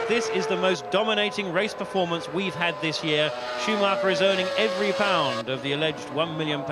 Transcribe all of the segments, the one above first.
this is the most dominating race performance we've had this year. Schumacher is earning every pound of the alleged £1 million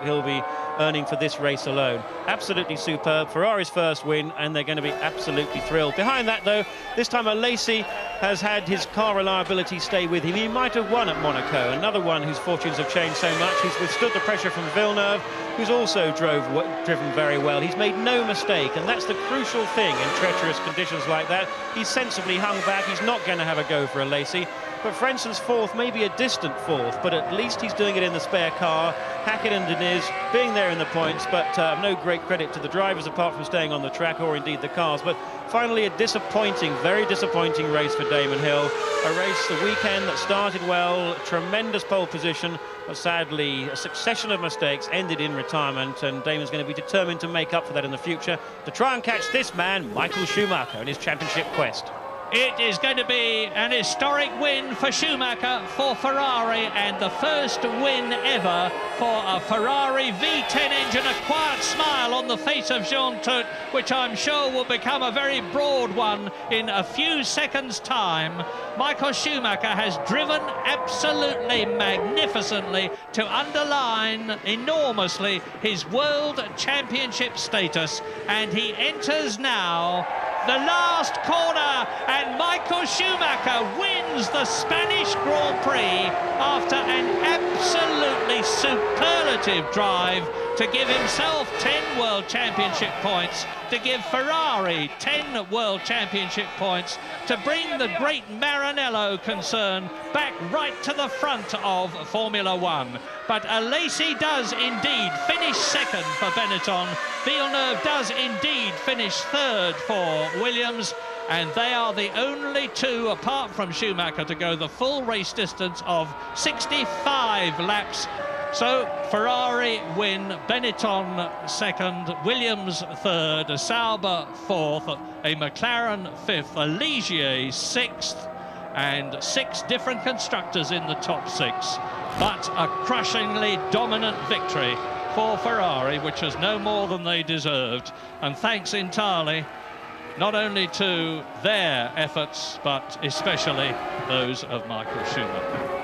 he'll be earning for this race alone. Absolutely superb. Ferrari's first win, and they're going to be absolutely thrilled. Behind that, though, this time Alesi has had his car reliability stay with him. He might have won at Monaco, another one whose fortunes have changed so much. He's withstood the pressure from Villeneuve, who's also driven very well. He's made no mistake, and that's the crucial thing in treacherous conditions like that. He's sensibly hung back. He's not going to have a go for Alesi. But Frenson's fourth may be a distant fourth, but at least he's doing it in the spare car. Hackett and Diniz being there in the points, but no great credit to the drivers apart from staying on the track, or indeed the cars. But finally a disappointing, very disappointing race for Damon Hill. A race the weekend that started well, tremendous pole position, but sadly a succession of mistakes ended in retirement, and Damon's going to be determined to make up for that in the future to try and catch this man, Michael Schumacher, in his championship quest. It is going to be an historic win for Schumacher, for Ferrari, and the first win ever for a Ferrari V10 engine. A quiet smile on the face of Jean Todt, which I'm sure will become a very broad one in a few seconds' time. Michael Schumacher has driven absolutely magnificently to underline enormously his World Championship status, and he enters now the last corner, and Michael Schumacher wins the Spanish Grand Prix after an absolutely superlative drive to give himself 10 World Championship points, to give Ferrari 10 World Championship points, to bring the great Maranello concern back right to the front of Formula One. But Alesi does indeed finish second for Benetton. Villeneuve does indeed finish third for Williams, and they are the only two, apart from Schumacher, to go the full race distance of 65 laps. So Ferrari win, Benetton second, Williams third, a Sauber fourth, a McLaren fifth, a Ligier sixth, and 6 different constructors in the top 6. But a crushingly dominant victory for Ferrari, which was no more than they deserved, and thanks entirely not only to their efforts, but especially those of Michael Schumacher.